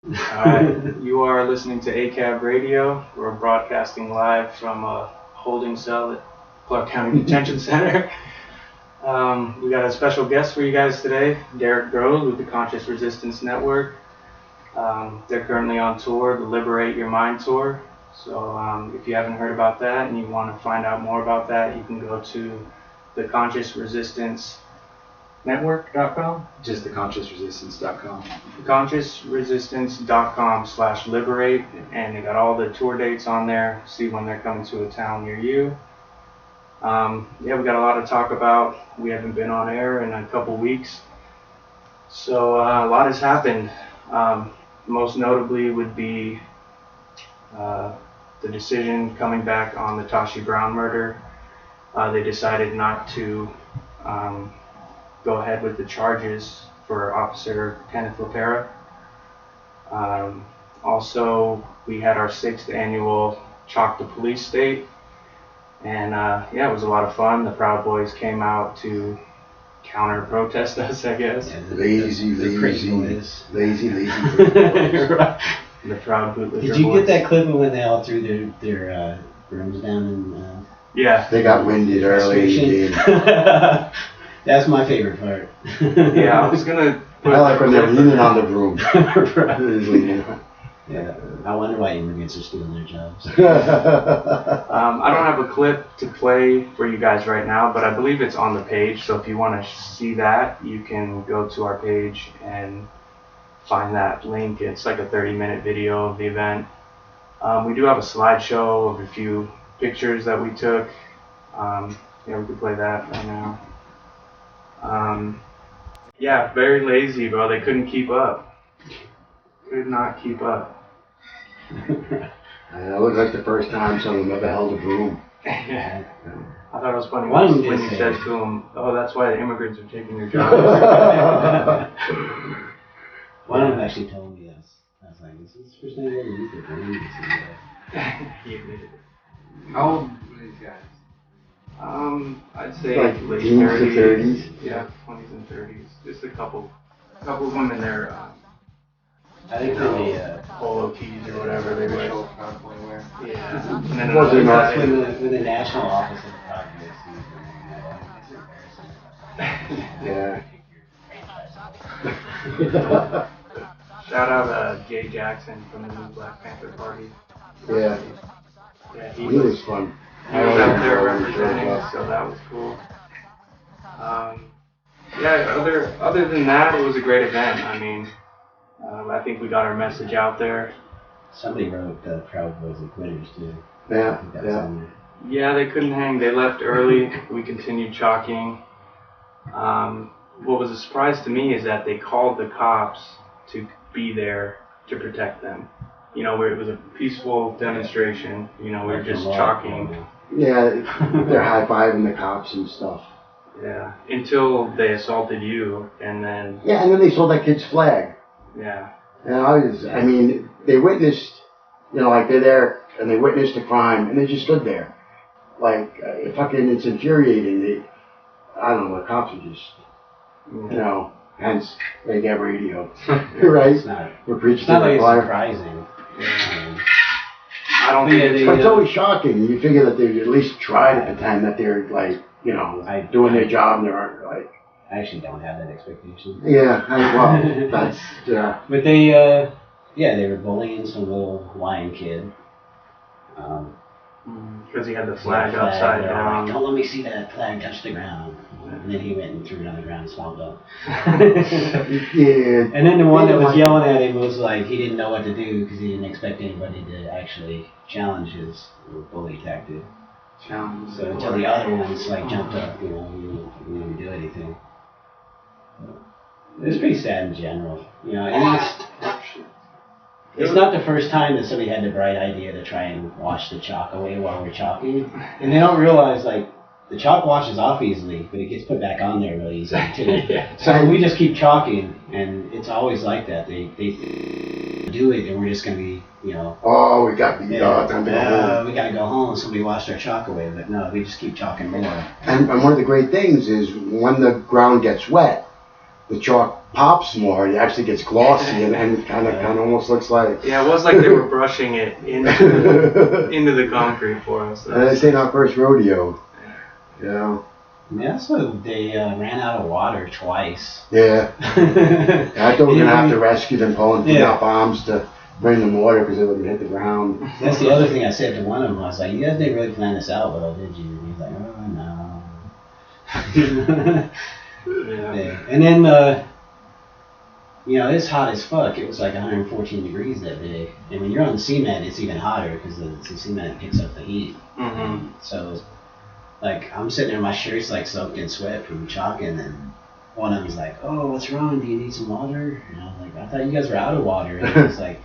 You are listening to ACAB Radio. We're broadcasting live from a holding cell at Clark County Detention Center. We got a special guest for you guys today, Derrick Broze with the Conscious Resistance Network. They're currently on tour, the Liberate Your Mind Tour. So if you haven't heard about that and you want to find out more about that, you can go to the Conscious Resistance Network.com? Just theconsciousresistance.com. Theconsciousresistance.com/liberate, and they got all the tour dates on there. See when they're coming to a town near you. We got a lot to talk about. We haven't been on air in a couple weeks, so a lot has happened. Most notably would be the decision coming back on the Tashi Brown murder. They decided not to go ahead with the charges for Officer Kenneth LaPera. Also, we had our 6th annual Chalk the Police State, and it was a lot of fun. The Proud Boys came out to counter-protest us, I guess. Yeah, lazy. The Proud Bootlicker Did you Boys. get that clip of when they all threw their brooms down in Yeah. They got winded early. That's my favorite part. Yeah, I was gonna put I like when they're leaning on the broom. Yeah, I wonder why immigrants are stealing their jobs. I don't have a clip to play for you guys right now, but I believe it's on the page. So if you want to see that, you can go to our page and find that link. It's like a 30-minute video of the event. We do have a slideshow of a few pictures that we took. We could play that right now. Very lazy, bro. They couldn't keep up. Could not keep up. And it looked like the first time someone ever held a broom. Yeah. I thought it was funny One of them when did you say said it. to him, "Oh, that's why the immigrants are taking your jobs." One of them actually told me this. I was like, "This is the first time I've ever used it." He admitted it. How old were these guys? I'd say Like late teens to 30s. 30s? Yeah, 20s and 30s. Just a couple of them in their I think polo tees or whatever they wear. Proud Boy wear. Yeah. And then Was it another not guy. when the national office of the Proud Boys sees them, it's embarrassing. Yeah. Shout out Jay Jackson from the new Black Panther Party. Yeah. Yeah, He was fun. He was out there representing, so that was cool. Other than that, it was a great event. I mean, I think we got our message out there. Somebody wrote Proud Boys and Quitters too. I Yeah, think that was on there. Yeah, they couldn't hang. They left early. We continued chalking. What was a surprise to me is that they called the cops to be there to protect them. Where it was a peaceful demonstration. We were just chalking. Yeah, they're high-fiving the cops and stuff. Yeah, until they assaulted you, and then Yeah, and then they sold that kid's flag. yeah. And they witnessed, they're there and they witnessed a crime and they just stood there. It's infuriating. I don't know, the cops are just, hence they get radio. Right? We're preaching It's not to like the it's choir. surprising. I don't think But it's always shocking. You figure that they at least try to pretend that they're doing their job and they're I actually don't have that expectation. that's But they were bullying some little Hawaiian kid. because he had the flag upside down. Don't let me see that flag touch the ground. And then he went and threw it on the ground and stomped up. yeah. And then the one that was yelling at him was like he didn't know what to do because he didn't expect anybody to actually challenge his bully tactic. So until the other ones jumped up, we didn't do anything. It was pretty sad in general, and it's not the first time that somebody had the bright idea to try and wash the chalk away while we're chalking, and they don't realize the chalk washes off easily, but it gets put back on there really easily too. So we just keep chalking, and it's always like that. They do it, and we're just gonna be, Oh, we got we gotta go home. Somebody washed our chalk away, but no, we just keep chalking more. And one of the great things is when the ground gets wet, the chalk pops more. It actually gets glossy and kind of almost looks like. Yeah, it was like they were brushing it into the concrete for us. And this ain't our first rodeo. You know. Yeah, so they ran out of water twice. Yeah. I thought we were gonna have to rescue them, pulling out bombs to bring them water because they wouldn't hit the ground. That's the other thing I said to one of them. I was like, "You guys didn't really plan this out, well, did you?" And he's like, "Oh no." Yeah. And then, it's hot as fuck. It was like 114 degrees that day. And when you're on the cement, it's even hotter because the cement picks up the heat. Mm-hmm. So, like, I'm sitting there, my shirt's like soaked in sweat from chalking, and one of them's like, "Oh, what's wrong? Do you need some water?" And I was like, "I thought you guys were out of water." And he was like,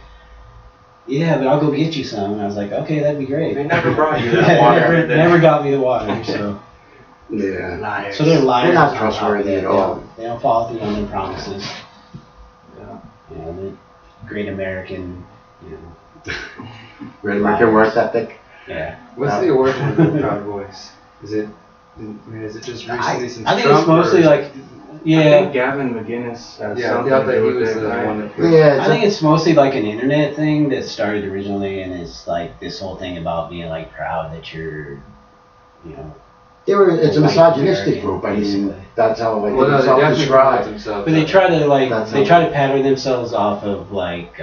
"Yeah, but I'll go get you some." And I was like, "Okay, that'd be great." They never brought you that water. never got me the water, so. Yeah. Liars. So they're liars. They're not trustworthy at all. They don't follow through on their promises. Yeah. The great American, Great American work ethic. Yeah. What's the origin of the Proud Boys? Is it just recently since I think Trump? it's mostly I think Gavin McGinnis has something I to thought do he with was it, the right? one that. Yeah. I think it's mostly like an internet thing that started originally, and it's like this whole thing about being like proud that you're, It's a White misogynistic American, group. I mean, basically. that's how Well, no, they definitely promote self-describe. themselves. but they try to That's they try to pattern themselves off of like,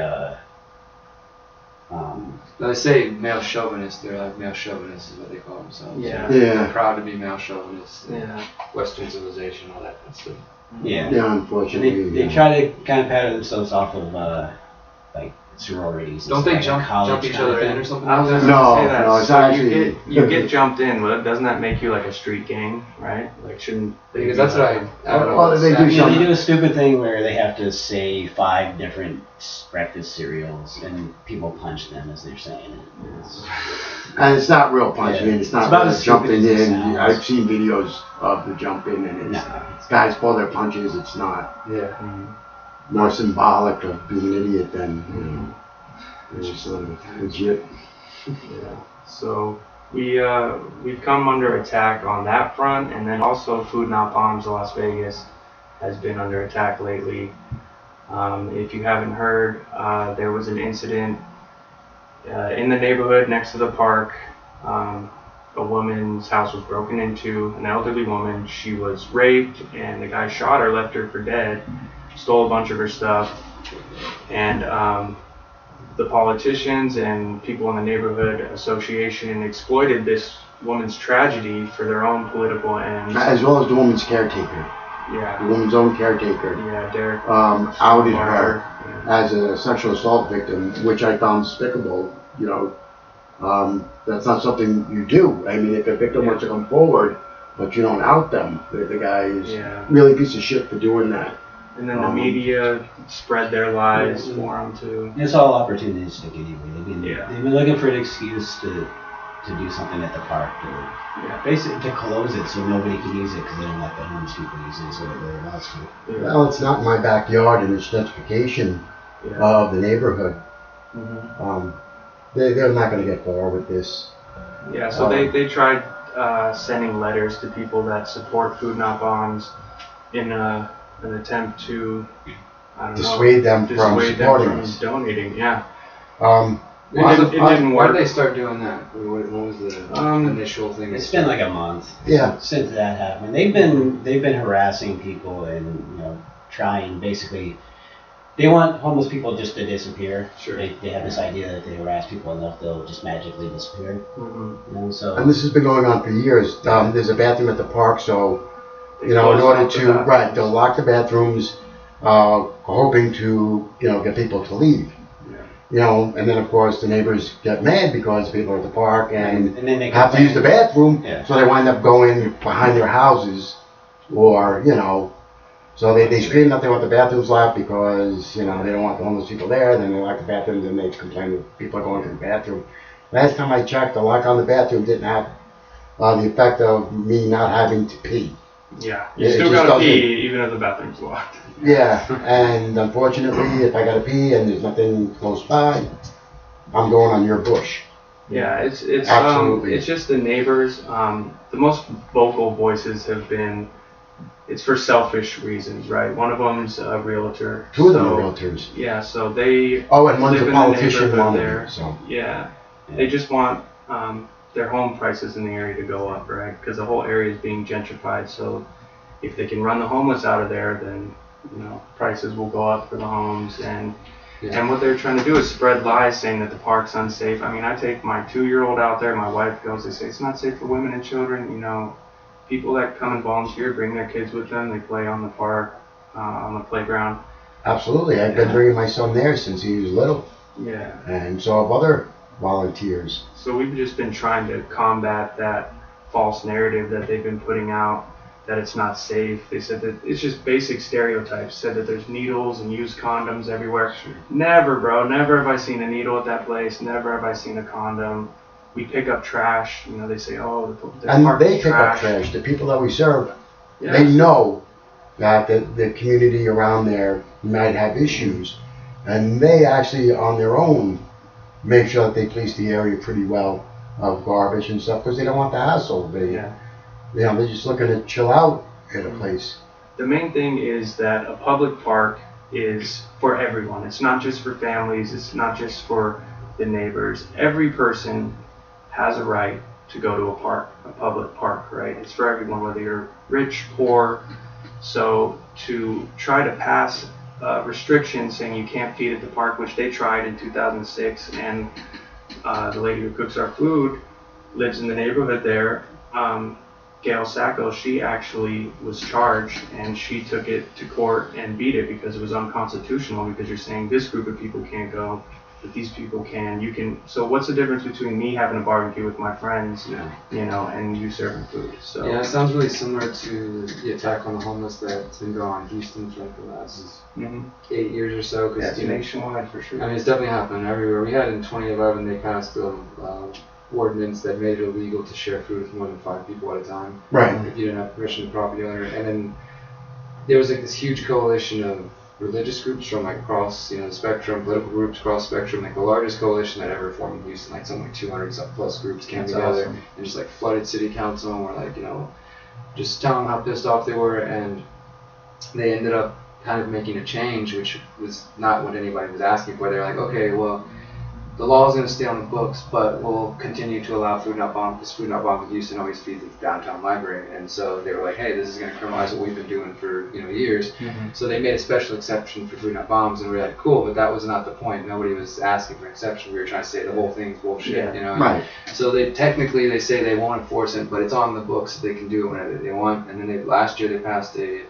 No, they say male chauvinists. They're like male chauvinists is what they call themselves. Yeah. They're proud to be male chauvinists. Yeah. Western civilization, all that kind of stuff. yeah. Yeah, And unfortunately. they try to kind of pattern themselves off of like sororities. Don't they like jump college each kind of other in thing. or something? I was like just that? No, gonna say that. no, it's So actually- you get jumped in, but doesn't that make you like a street gang, right? Like shouldn't they Because be that's what like- I don't know. Well, they do They do a stupid thing where they have to say 5 different breakfast cereals, and people punch them as they're saying it. And it's not real punching. Yeah. It's not It's about really as stupid jumping as it in. sounds. I've seen videos of the jumping, and it's guys pull their punches. It's not Yeah. more symbolic of being an idiot than it's just legit. Yeah. So we've come under attack on that front, and then also Food Not Bombs Las Vegas has been under attack lately. If you haven't heard, there was an incident in the neighborhood next to the park. A woman's house was broken into, an elderly woman. She was raped, and the guy shot her, left her for dead, stole a bunch of her stuff, and the politicians and people in the neighborhood association exploited this woman's tragedy for their own political ends. As well as the woman's caretaker. The Yeah, woman's own caretaker yeah, Derrick outed her Yeah. as a sexual assault victim, which I found despicable. That's not something you do. I mean, if a victim wants to come forward, but you don't out them, the guy is Yeah. really a piece of shit for doing that. And then the media spread their lies for them too. It's all opportunistic anyway. Yeah. They've been looking for an excuse to do something at the park, basically to close it so nobody can use it because they don't let the homeless people use it. Is what it really amounts to. Well, it's not in my backyard, and it's gentrification Yeah. of the neighborhood. Mhm. They're not going to get far with this. Yeah, so they tried sending letters to people that support Food Not Bombs in an attempt to, I don't Dissuade them from dissuade supporting them us. from donating. Yeah, It didn't Why work. did they start doing that? What was the initial thing? It's been like a month. Yeah. Since that happened, they've been harassing people and trying basically. They want homeless people just to disappear. Sure. They have this idea that they harass people enough they'll just magically disappear. Mhm. So And this has been going on for years. There's a bathroom at the park, so They in closed order off the to bathrooms. they'll lock the bathrooms, hoping to get people to leave. And then of course the neighbors get mad because people are at the park and then they have to use the bathroom, Yeah. so they wind up going behind their houses, or so they scream that they want the bathrooms locked because they don't want the homeless people there. Then they lock the bathrooms, and they complain that people are going to the bathroom. Last time I checked, the lock on the bathroom didn't have the effect of me not having to pee. Yeah, you It still just gotta pee doesn't- even if the bathroom's locked. Yeah, and unfortunately, if I gotta pee and there's nothing close by, I'm going on your bush. Yeah, it's Absolutely. it's just the neighbors. The most vocal voices have been it's for selfish reasons, right? One of them's a realtor. Two of them are realtors. Yeah, so they Oh, and one's live a in the politician, neighborhood one there. so. Yeah, they just want their home prices in the area to go up, right? Because the whole area is being gentrified. So if they can run the homeless out of there, then prices will go up for the homes. And what they're trying to do is spread lies saying that the park's unsafe. I mean, I take my 2-year-old out there. My wife goes. They say it's not safe for women and children. People that come and volunteer bring their kids with them. They play on the park, on the playground. Absolutely. I've been bringing my son there since he was little. Yeah. And so have other volunteers. So we've just been trying to combat that false narrative that they've been putting out, that it's not safe. They said that it's just basic stereotypes. Said that there's needles and used condoms everywhere. Sure. Never, bro. Never have I seen a needle at that place. Never have I seen a condom. We pick up trash. They say, oh, the And park they is pick up trash. trash. The people that we serve, Yeah. they know that the community around there might have issues. And they actually, on their own, make sure that they police the area pretty well of garbage and stuff because they don't want the hassle. They're just looking to chill out at a place. The main thing is that a public park is for everyone. It's not just for families. It's not just for the neighbors. Every person has a right to go to a park, a public park, right? It's for everyone, whether you're rich, poor. So to try to pass restrictions saying you can't feed at the park, which they tried in 2006, and the lady who cooks our food lives in the neighborhood there, Gail Sacco, she actually was charged, and she took it to court and beat it because it was unconstitutional, because you're saying this group of people can't go, but these people can. You can. So what's the difference between me having a barbecue with my friends, and you serving food? So yeah, it sounds really similar to the attack on the homeless that's been going on in Houston for like the last 8 years or so. Yeah, it's nationwide for sure. I mean, it's definitely happening everywhere. We had in 2011, they passed the ordinance that made it illegal to share food with more than 5 people at a time. Right. If you didn't have permission of the property owner. And then there was like this huge coalition of religious groups from like across the spectrum, political groups across the spectrum, like the largest coalition that ever formed in Houston, like something like 200 plus groups came together and just like flooded city council and were like, just telling them how pissed off they were, and they ended up kind of making a change, which was not what anybody was asking for. They're like, okay, well, the law is going to stay on the books, but we'll continue to allow food not bomb, because food not bomb in Houston always feeds the downtown library. And so they were like, hey, this is going to criminalize what we've been doing for years. Mm-hmm. So they made a special exception for food not bombs, and we were like, cool, but that was not the point. Nobody was asking for an exception. We were trying to say the whole thing's bullshit, Right. So they say they won't enforce it, but it's on the books so they can do it whenever they want. And then last year they passed a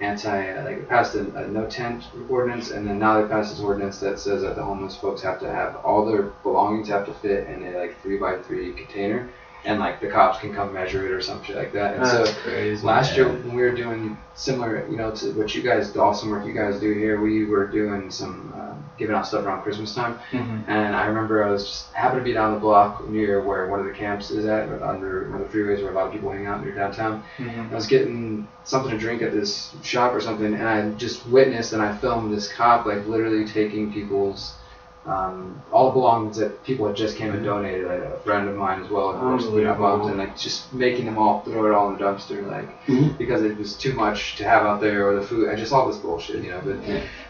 no tent ordinance, and then now they passed this ordinance that says that the homeless folks have to have all their belongings have to fit in a 3x3 container, and like the cops can come measure it or some shit like that. And that's so crazy. Last year when we were doing similar, to what you guys, the awesome work you guys do here, we were doing some giving out stuff around Christmas time, and I remember I was just happened to be down the block near where one of the camps is at, under one of the freeways where a lot of people hang out near downtown. I was getting something to drink at this shop or something, and I just witnessed and I filmed this cop like literally taking people's all the belongings that people had just came and donated, like a friend of mine as well, and like just making them all throw it all in the dumpster, like because it was too much to have out there, or the food, and just all this bullshit, But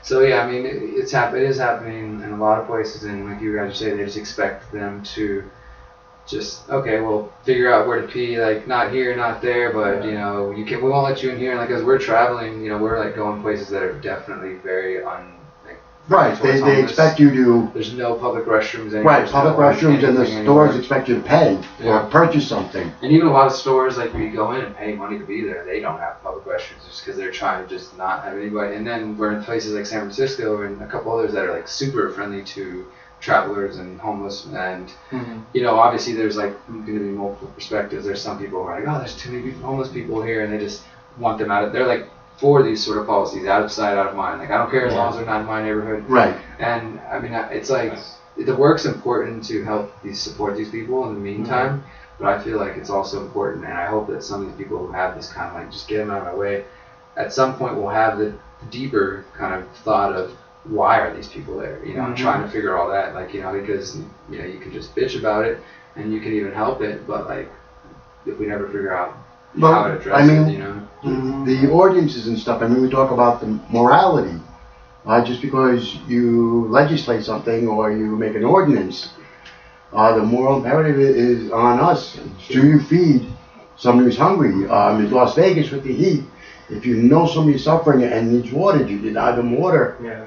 so yeah, I mean, it is happening in a lot of places, and like you guys say, they just expect them to just we'll figure out where to pee, like not here, not there, but we won't let you in here. And like as we're traveling, we're like going places that are definitely very Right, they expect you to. There's no public restrooms anymore. Right, public restrooms, and the stores expect you to pay or purchase something. And even a lot of stores, like where you go in and pay money to be there, they don't have public restrooms just because they're trying to just not have anybody. And then we're in places like San Francisco and a couple others that are like super friendly to travelers and homeless. And obviously there's like going to be multiple perspectives. There's some people who are like, oh, there's too many homeless people here, and they just want them out of. They're like for these sort of policies, out of sight, out of mind. Like I don't care as long as they're not in my neighborhood. Right. And I mean, it's like the work's important to help support these people in the meantime. But I feel like it's also important, and I hope that some of these people who have this kind of like just get them out of my way, at some point will have the deeper kind of thought of why are these people there? And trying to figure all that, because you can just bitch about it and you can even help it, but like if we never figure out how it addresses it, you know. The ordinances and stuff, I mean, we talk about the morality. Just because you legislate something or you make an ordinance, the moral imperative is on us. Do you feed somebody who's hungry? In Las Vegas with the heat, if you know somebody's suffering and needs water, you deny them water. Yeah.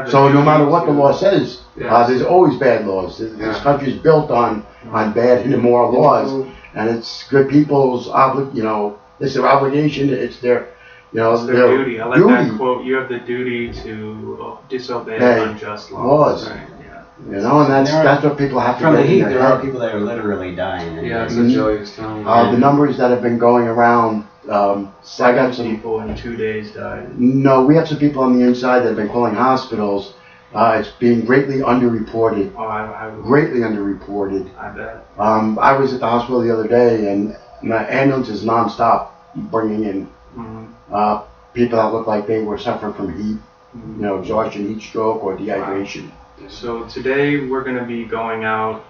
So no matter what the law says, there's always bad laws. This country is built on bad and immoral laws, and it's good people's it's their obligation. It's their it's their duty. I like that quote. You have the duty to disobey unjust laws. Right. Yeah. And that's what people have to from get the heat. in their There head. are people that are literally dying. Yeah, that's what Joey was telling me. The numbers that have been going around. I got some people in 2 days died. No, we have some people on the inside that have been calling hospitals. It's being greatly underreported. Greatly underreported. I bet. I was at the hospital the other day, and the ambulance is nonstop bringing in people that look like they were suffering from heat, exhaustion, heat stroke, or dehydration. Wow. So today we're going to be going out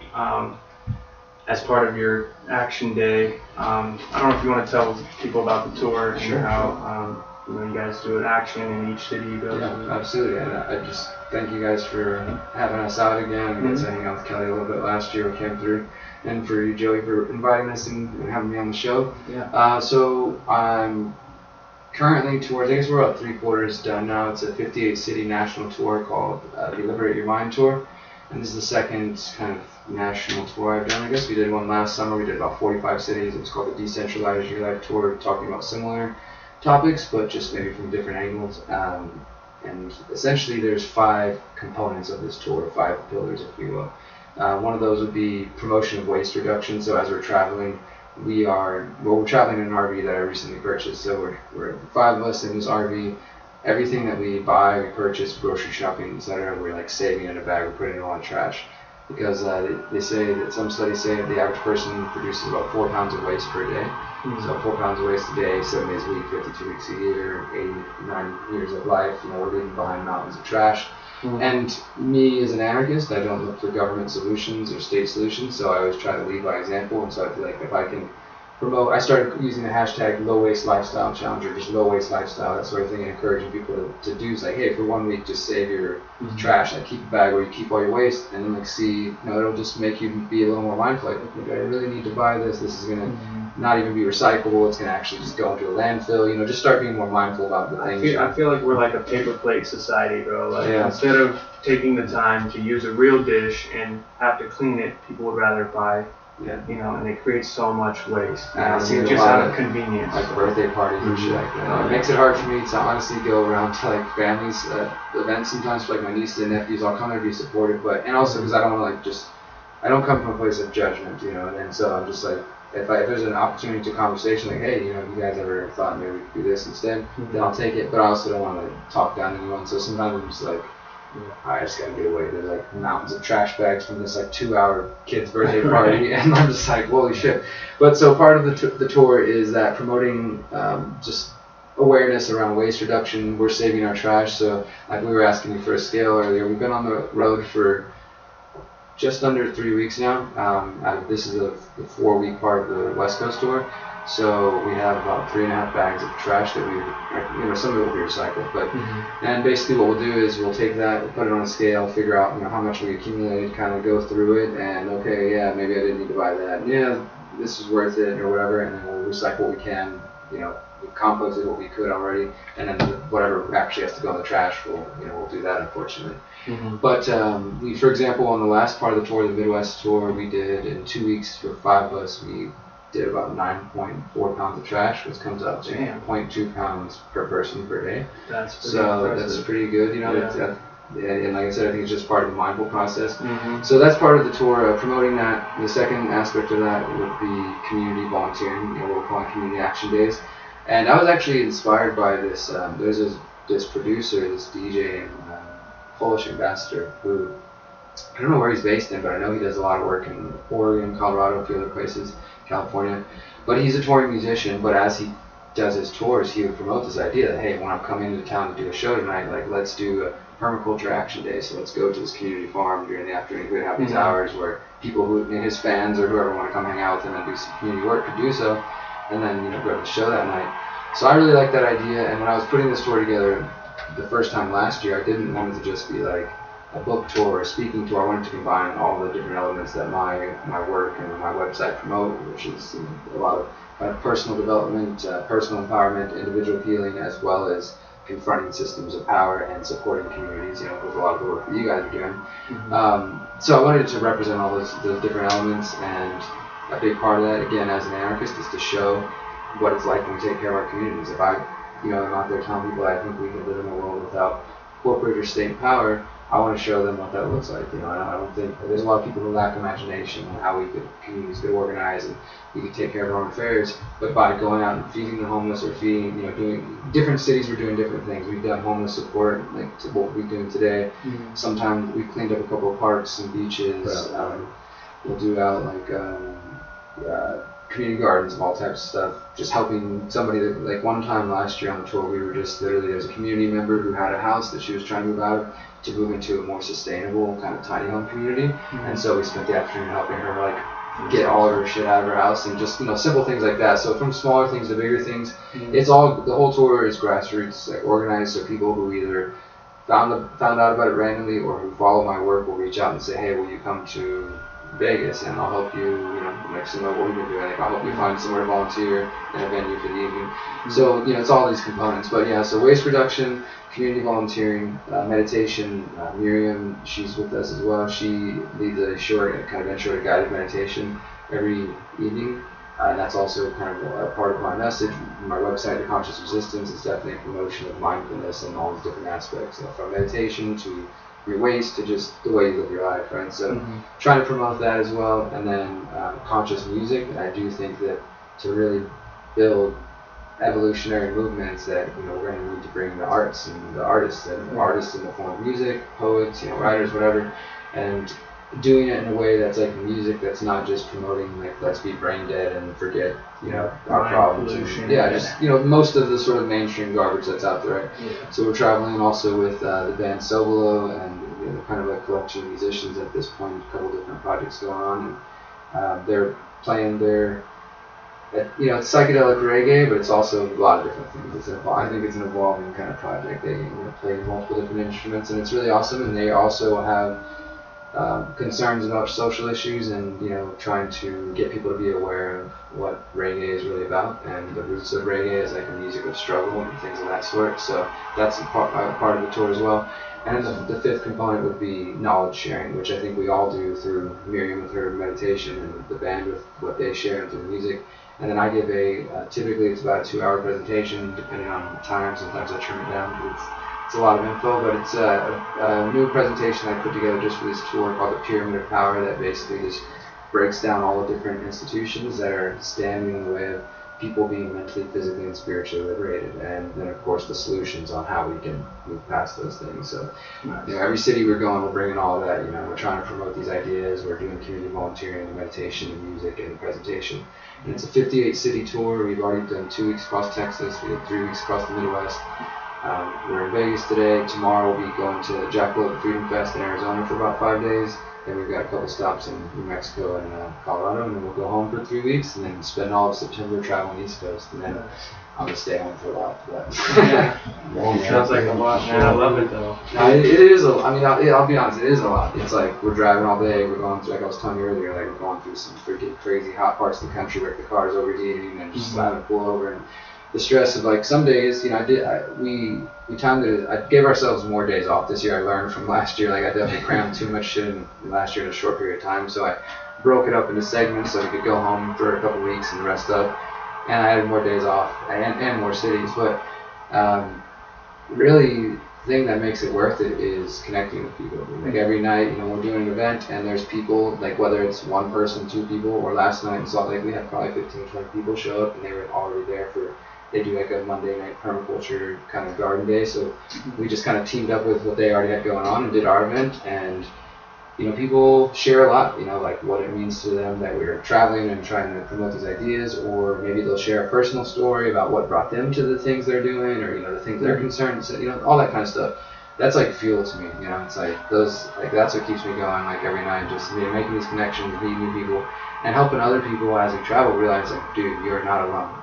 as part of your action day. I don't know if you want to tell people about the tour and how you guys do an action in each city you go to. Yeah, absolutely. And I just thank you guys for having us out again. I guess I hung out with Kelly a little bit last year. We came through. And for you, Joey, for inviting us and having me on the show. Yeah. So I'm currently tours. I guess we're about 3/4 done now. It's a 58-city national tour called the Liberate Your Mind Tour. And this is the second kind of national tour I've done. I guess we did one last summer. We did about 45 cities. It was called the Decentralize Your Life Tour, talking about similar topics, but just maybe from different angles. And essentially there's 5 components of this tour, 5 pillars, if you will. One of those would be promotion of waste reduction. So as we're traveling, we're traveling in an RV that I recently purchased. So we're 5 of us in this RV. Everything that we buy, we purchase, grocery shopping, etc., we're like saving in a bag, we're putting it all in trash. Because they say that some studies say that the average person produces about 4 pounds of waste per day. So 4 pounds of waste a day, 7 days a week, 52 weeks a year, 89 years of life, we're leaving behind mountains of trash. And me as an anarchist, I don't look for government solutions or state solutions, so I always try to lead by example. And so I feel like if I can promote, I started using the hashtag low waste lifestyle challenge, or just low waste lifestyle, that sort of thing, and encouraging people to do. It's like, hey, for 1 week, just save your trash, like keep a bag where you keep all your waste, and then see, it'll just make you be a little more mindful. Like, I really need to buy this. This is gonna not even be recyclable. It's gonna actually just go into a landfill. Just start being more mindful about the things. I feel like we're like a paper plate society, bro. Like instead of taking the time to use a real dish and have to clean it, people would rather buy. And they create so much waste. Just out of convenience. Like birthday parties and shit like that. It makes it hard for me to honestly go around to like families events sometimes for like my nieces and nephews. I'll come there to be supportive, and also because I don't want to I don't come from a place of judgment, and so I'm just like, if there's an opportunity to conversation, like, hey, you guys ever thought maybe we could do this instead, then I'll take it, but I also don't want to talk down anyone, so sometimes I'm just like, I just gotta get away. There's like mountains of trash bags from this like 2-hour kid's birthday party, and I'm just like, holy shit. But so part of the tour is that promoting just awareness around waste reduction. We're saving our trash. So like we were asking you for a scale earlier, we've been on the road for just under 3 weeks now. This is the 4-week part of the West Coast tour. So we have about 3.5 bags of trash that some of it will be recycled, but and basically what we'll do is we'll take that, we'll put it on a scale, figure out how much we accumulated, kind of go through it, and okay, yeah, maybe I didn't need to buy that. Yeah, this is worth it or whatever, and then we'll recycle what we can. We composted what we could already, and then whatever actually has to go in the trash, we'll do that, unfortunately. But we, for example, on the last part of the tour, the Midwest tour, we did in 2 weeks for 5 of us. We did about 9.4 pounds of trash, which comes up to 0.2 pounds per person per day. That's pretty good, and like I said, I think it's just part of the mindful process. So that's part of the tour, promoting that. The second aspect of that would be community volunteering, what we're calling community action days. And I was actually inspired by this. There's this producer, this DJ, Polish ambassador, who I don't know where he's based in, but I know he does a lot of work in Oregon, Colorado, a few other places, California. But he's a touring musician, but as he does his tours, he would promote this idea that, hey, when I'm coming into town to do a show tonight, like, let's do a permaculture action day. So let's go to this community farm during the afternoon. We'd have these hours where people who, his fans or whoever want to come hang out with him and do some community work could do so. and then go to the show that night. So I really like that idea, and when I was putting this tour together the first time last year, I didn't want it to just be like a book tour or a speaking tour. I wanted to combine all the different elements that my work and my website promote, which is a lot of kind of personal development, personal empowerment, individual healing, as well as confronting systems of power and supporting communities, with a lot of the work that you guys are doing. So I wanted to represent all those different elements, and a big part of that, again, as an anarchist, is to show what it's like when we take care of our communities. If I, am out there telling people I think we can live in a world without corporate or state power, I want to show them what that looks like. I don't think there's a lot of people who lack imagination on how communities could organize and we could take care of our own affairs. But by going out and feeding the homeless or feeding, doing different cities, we're doing different things. We've done homeless support, like to what we're doing today. Sometimes we've cleaned up a couple of parks and beaches. We'll do out community gardens and all types of stuff, just helping somebody that, like one time last year on the tour, we were just literally, there was a community member who had a house that she was trying to move out of to move into a more sustainable kind of tiny home community, and so we spent the afternoon helping her get all of her shit out of her house, and just simple things like that. So from smaller things to bigger things, it's all, the whole tour is grassroots, organized, so people who either found out about it randomly or who follow my work will reach out and say, hey, will you come to Vegas and I'll help you, like similar to what we've been doing, I'll help you find somewhere to volunteer in a venue for the evening. So, it's all these components. But yeah, so waste reduction, community volunteering, meditation. Miriam, she's with us as well. She leads a short, kind of intro guided meditation every evening. And that's also kind of a part of my message. My website, The Conscious Resistance, is definitely a promotion of mindfulness and all these different aspects, from meditation to your waste to just the way you live your life, right? So trying to promote that as well, and then conscious music. And I do think that to really build evolutionary movements that we're going to need to bring the arts and the artists and artists in the form of music, poets, writers, whatever, and doing it in a way that's like music that's not just promoting let's be brain dead and forget our problems and, just most of the sort of mainstream garbage that's out there, right? So we're traveling also with the band SoBelow and kind of a collection of musicians at this point, a couple different projects going on, and they're playing their it's psychedelic reggae, but it's also a lot of different things. I think it's an evolving kind of project. They play multiple different instruments, and it's really awesome. And they also have concerns about social issues and trying to get people to be aware of what reggae is really about, and the roots of reggae is like a music of struggle and things of that sort. So that's a part of the tour as well. And then the fifth component would be knowledge sharing, which I think we all do through Miriam with her meditation and the band with what they share through music. And then I give typically it's about a 2-hour presentation, depending on the time. Sometimes I trim it down because it's a lot of info, but it's a new presentation I put together just for this tour called The Pyramid of Power, that basically just breaks down all the different institutions that are standing in the way of people being mentally, physically, and spiritually liberated, and then of course the solutions on how we can move past those things. So every city we're going, we're bringing all of that. We're trying to promote these ideas. We're doing community volunteering and meditation and music and presentation. And it's a 58-city tour. We've already done 2 weeks across Texas. We did 3 weeks across the Midwest. We're in Vegas today. Tomorrow we'll be going to Jackalope Freedom Fest in Arizona for about 5 days. Then we've got a couple stops in New Mexico and Colorado, and then we'll go home for 3 weeks, and then spend all of September traveling East Coast, and then I'm gonna stay home for a while after that. Sounds like a lot, man. I love it though. No, it is a. I mean, I'll be honest, it is a lot. It's like we're driving all day. We're going through, like I was telling you earlier, we're going through some freaking crazy hot parts of the country where the car's overheating and just having to pull over, and the stress of some days, we timed it. I gave ourselves more days off this year. I learned from last year. I definitely crammed too much shit in last year in a short period of time. So I broke it up into segments so we could go home for a couple weeks and rest up. And I had more days off and more cities. But really, the thing that makes it worth it is connecting with people. Every night, we're doing an event and there's people, whether it's one person, 2 people, or last night in Salt Lake we had probably 15, 20 people show up, and they were already there they do a Monday night permaculture kind of garden day. So we just kind of teamed up with what they already had going on and did our event. And people share a lot, what it means to them that we're traveling and trying to promote these ideas, or maybe they'll share a personal story about what brought them to the things they're doing, or the things they're concerned, all that kind of stuff. That's fuel to me, it's that's what keeps me going, every night, just making these connections, meeting new people, and helping other people as we travel realize, dude, you're not alone.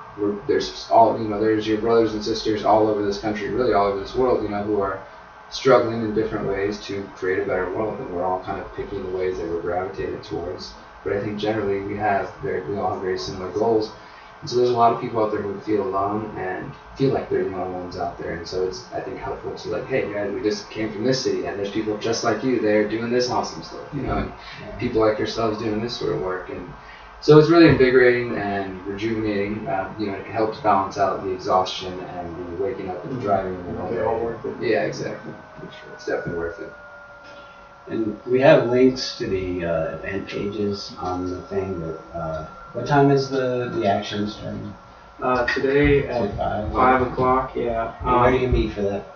there's there's your brothers and sisters all over this country, really all over this world, who are struggling in different ways to create a better world, and we're all kind of picking the ways that we're gravitated towards. But I think generally we all have very similar goals. And so there's a lot of people out there who feel alone and feel like they're the only ones out there. And so it's, I think, helpful to like, hey guys, we just came from this city and there's people just like you there doing this awesome stuff, and people like yourselves doing this sort of work. And so it's really invigorating and rejuvenating. It helps balance out the exhaustion and the waking up and driving in the They're all worth it. Yeah, exactly. It's definitely worth it. And we have links to the event pages on the thing. But what time is the action starting? Today at 5 o'clock. Yeah. Where do you meet for that?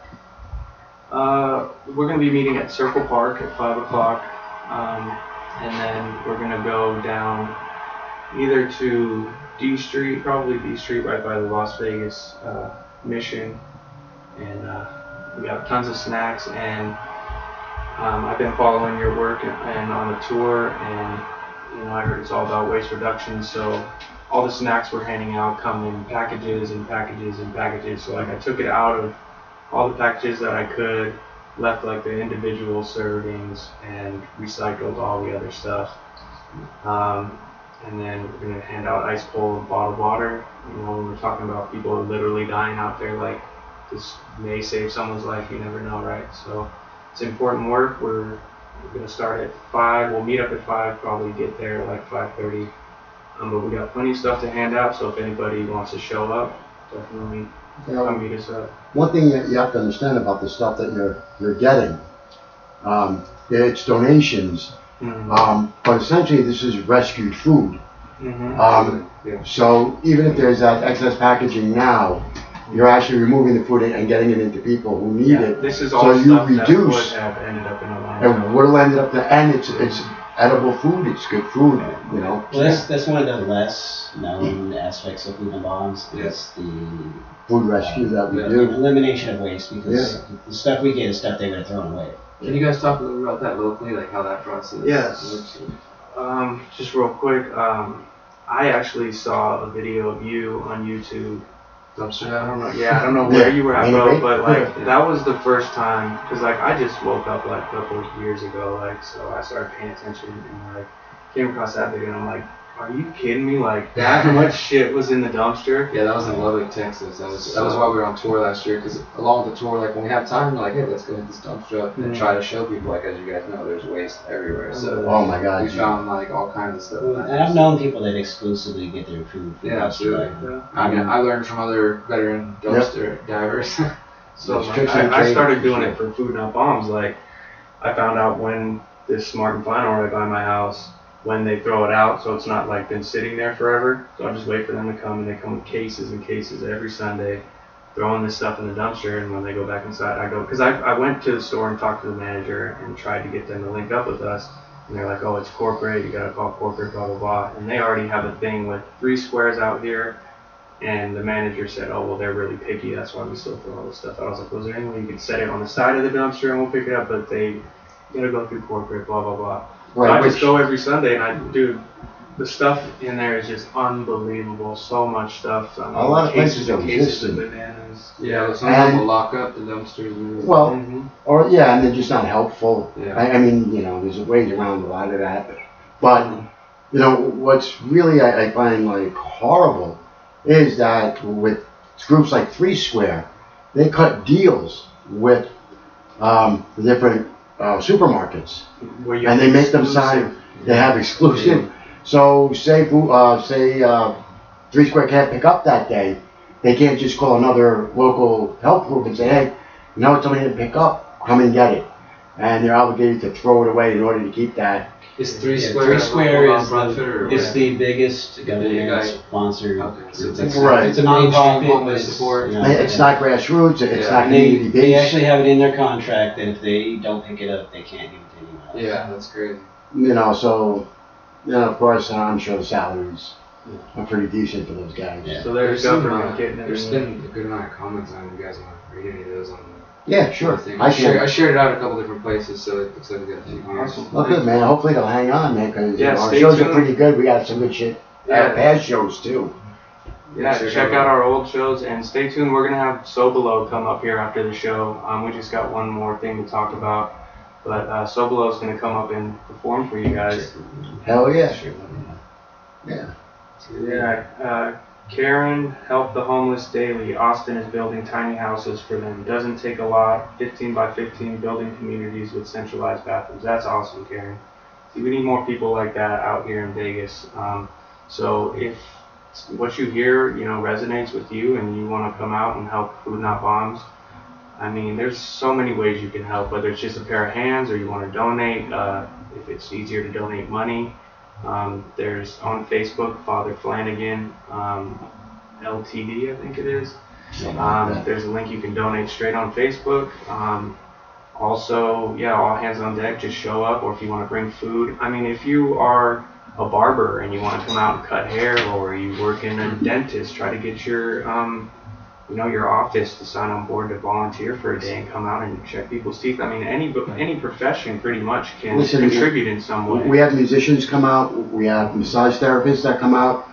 We're going to be meeting at Circle Park at 5 o'clock, and then we're going to go down either to D Street, probably D Street, right by the Las Vegas Mission, and we got tons of snacks. And I've been following your work and on the tour, and I heard it's all about waste reduction. So all the snacks we're handing out come in packages and packages and packages. So like I took it out of all the packages that I could, left like the individual servings, and recycled all the other stuff. And then we're going to hand out ice cold bottled water. When we're talking about people literally dying out there, like this may save someone's life, you never know, right? So it's important work. We're going to start at 5. We'll meet up at 5, probably get there at like 5:30. But we got plenty of stuff to hand out, so if anybody wants to show up, definitely come meet us up. One thing that you have to understand about the stuff that you're getting, it's donations, but essentially this is rescued food. So even if there's that excess packaging now, you're actually removing the food and getting it into people who need it. This is all so stuff you reduce, that would have ended up in a landfill. and what'll end up and it's edible food. It's good food, Well, that's one of the less known aspects of food and bombs. Is the food rescue that we the do. elimination of waste, because the stuff we get is stuff they would have thrown away. Can you guys talk a little about that locally, like how that process Yes. works? Just real quick, I actually saw a video of you on YouTube. Dumpster I don't diving? know. Yeah, I don't know where you were at, Anyway. bro, but like that was the first time, because like I just woke up like a couple of years ago, like so I started paying attention and like came across that video and I'm like, are you kidding me? Like that much shit was in the dumpster. Yeah, that was in Lubbock, Texas. That was why we were on tour last year. Because along with the tour, like when we have time, we're like, hey, let's go hit this dumpster up and try to show people, like as you guys know, there's waste everywhere. So Oh my God! we found like all kinds of stuff. And I've known people that exclusively get their food from Yeah, absolutely. Yeah. I mean, I learned from other veteran dumpster divers. So It's like, tricks and I trade started for doing sure. it for Food Not Bombs. Like I found out when this Smart and Final right by my house, when they throw it out, so it's not like been sitting there forever. So I just wait for them to come, and they come with cases and cases every Sunday, throwing this stuff in the dumpster. And when they go back inside, I go, because I went to the store and talked to the manager and tried to get them to link up with us. And they're like, oh, it's corporate, you gotta call corporate, blah, blah, blah. And they already have a thing with 3 squares out here. And the manager said, oh, well, they're really picky, that's why we still throw all this stuff out. I was like, was there any way you could set it on the side of the dumpster and we'll pick it up? But they gotta go through corporate, blah, blah, blah. Right, I just which- go every Sunday, and dude, the stuff in there is just unbelievable. So much stuff. I mean, A lot of places and are cases of resistant. bananas. Yeah, some And- people lock up the dumpsters. And Well, Mhm. or yeah, and they're just not helpful. Yeah. I mean, there's ways around a lot of that. But what's really I find like horrible is that with groups like 3 Square, they cut deals with the different supermarkets, Where you and they have make them exclusive- sign. They have exclusive. So say 3 Square can't pick up that day, they can't just call another local help group and say, hey, somebody didn't pick up, come and get it. And they're obligated to throw it away in order to keep that. Is 3 Yeah, Square 3 Square is nonprofit or it's what? the biggest government guy- sponsored. Okay, so group. it's Right. It's a mainstream nonprofit homeless with support. It's not grassroots, it's Yeah. not And community they based. actually have it in their contract that if they don't pick it up, they can't give it to anyone else. Yeah, that's crazy. So, of course, I'm sure the salaries are pretty decent for those guys. Yeah. So there's government getting it. There's been a good amount of comments on it. You guys want to read any of those on the Yeah, sure. thing? I can. I shared it out a couple different places, so it looks like we got a few views. Awesome. Well, good, man. Hopefully they'll hang on, man, because Yeah, our stay shows are tuned. pretty good. We got some good shit. Yeah. Past shows, too. Yeah, check out our old shows and stay tuned. We're going to have SoBelow come up here after the show. We just got one more thing to talk about. But SoBelow is going to come up and perform for you guys. Hell yeah. Yeah. Yeah. Karen, help the homeless daily. Austin is building tiny houses for them. Doesn't take a lot. 15 by 15 building communities with centralized bathrooms. That's awesome, Karen. See, we need more people like that out here in Vegas. So if what you hear, resonates with you and you want to come out and help Food Not Bombs, I mean, there's so many ways you can help, whether it's just a pair of hands or you want to donate, if it's easier to donate money. There's on Facebook, Father Flanagan, LTD, I think it is. There's a link you can donate straight on Facebook. Also, all hands on deck, just show up, or if you want to bring food. I mean, if you are a barber and you want to come out and cut hair, or you work in a dentist, try to get your your office to sign on board to volunteer for a day and come out and check people's teeth. I mean, any profession pretty much can contribute in some way. We have musicians come out. We have massage therapists that come out.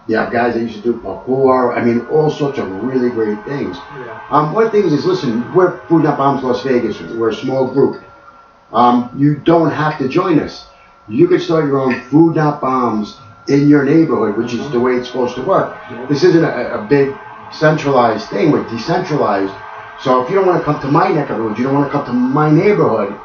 You have guys that used to do parkour. I mean, all sorts of really great things. Yeah. One of the things is, listen, we're Food Not Bombs Las Vegas. We're a small group. You don't have to join us. You could start your own Food Not Bombs in your neighborhood, which is the way it's supposed to work. This isn't a big centralized thing. We're decentralized. So if you don't want to come to my neck of the woods, you don't want to come to my neighborhood,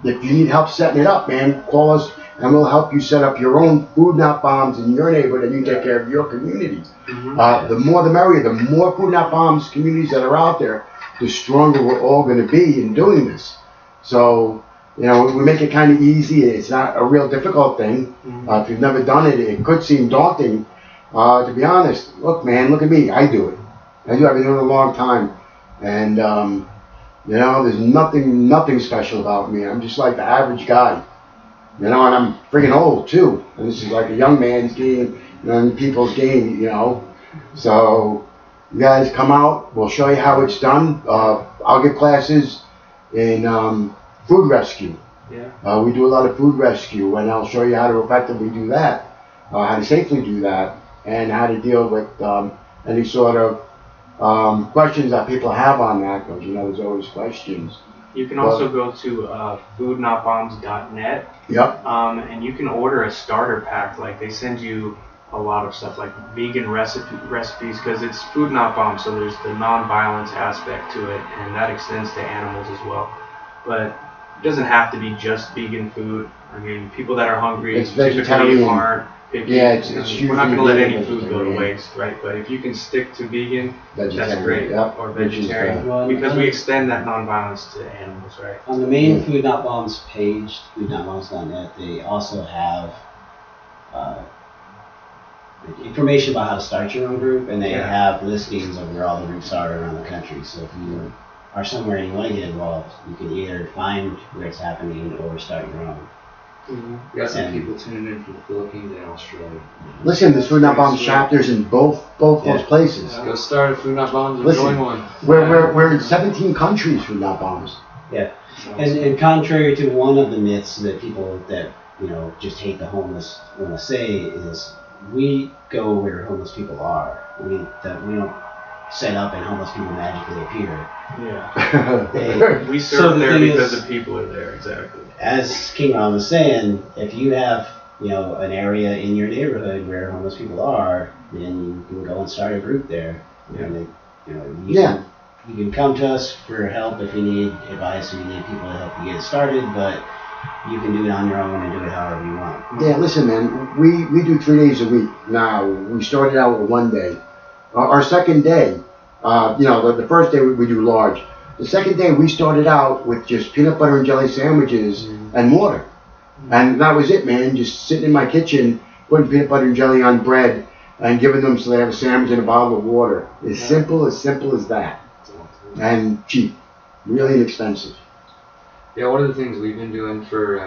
if you need help setting it up, man, call us and we'll help you set up your own Food Not Bombs in your neighborhood, and you take care of your community. The more the merrier. The more Food Not Bombs communities that are out there, the stronger we're all going to be in doing this. So, we make it kind of easy. It's not a real difficult thing. If you've never done it, it could seem daunting. To be honest, look, man, look at me. I do it. I've been doing it a long time. And, there's nothing special about me. I'm just like the average guy. And I'm freaking old, too. And this is like a young man's game, and people's game, So, you guys come out. We'll show you how it's done. I'll give classes in food rescue. Yeah. We do a lot of food rescue, and I'll show you how to effectively do that, how to safely do that, and how to deal with any sort of questions that people have on that, because there's always questions. You can also go to foodnotbombs.net. Yep. And you can order a starter pack. Like, they send you a lot of stuff like vegan recipes, because it's Food Not Bombs, so there's the non-violence aspect to it, and that extends to animals as well. But it doesn't have to be just vegan food. I mean, people that are hungry typically aren't picky. Yeah, it's we're not going to let any food go to waste, right? But if you can stick to vegan, that's great. Yep. Or vegetarian, because we extend that non-violence to animals, right? On the main Food Not Bombs page, foodnotbombs.net, they also have information about how to start your own group, and they have listings of where all the groups are around the country. So if you are somewhere and you want to get involved, you can either find where it's happening or start your own. We got some people tuning in from the Philippines and Australia. Listen, there's Food Not Bombs chapters in both those places. Go start at Food Not Bombs and Listen, join one. We're in 17 countries, Food Not Bombs. Yeah, and contrary to one of the myths that people that just hate the homeless want to say is, we go where homeless people are. We don't set up and homeless people magically appear. Yeah. We serve there because the people are there, exactly. As King Ron was saying, if you have an area in your neighborhood where homeless people are, then you can go and start a group there. You can come to us for help if you need advice or you need people to help you get started, but you can do it on your own and do it however you want. Yeah, listen, man, we do 3 days a week. Now, we started out with 1 day. Our second day, the first day we do large. The second day we started out with just peanut butter and jelly sandwiches and water. And that was it, man, just sitting in my kitchen, putting peanut butter and jelly on bread and giving them so they have a sandwich and a bottle of water. Simple as that. And cheap, really inexpensive. Yeah, one of the things we've been doing for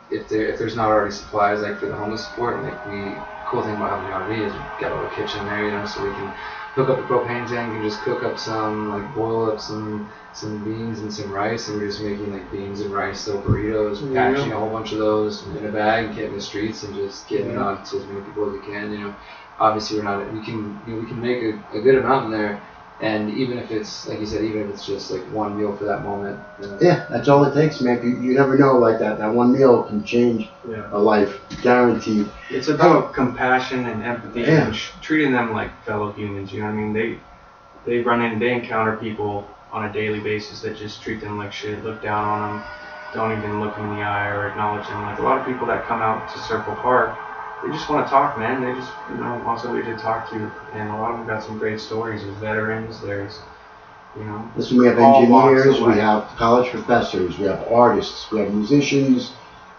if there's not already supplies for the homeless support, cool thing about having an RV is we've got a little kitchen there, so we can hook up the propane tank and just cook up boil up some beans and some rice, and we're just making beans and rice style burritos, packaging a whole bunch of those in a bag, getting in the streets and just getting it out to as many people as we can, obviously we can make a good amount in there, and even if it's like you said, even if it's just like one meal for that moment. Yeah, that's all it takes, man. You never know, like that one meal can change a life, guaranteed. It's about compassion and empathy and treating them like fellow humans. You know what I mean? They encounter people on a daily basis that just treat them like shit, look down on them, don't even look in the eye or acknowledge them. Like a lot of people that come out to Circle Park, they just want to talk, man. They just, want somebody to talk to, and a lot of them got some great stories. There's veterans, there's, Listen, we have engineers, we have college professors, we have artists, we have musicians,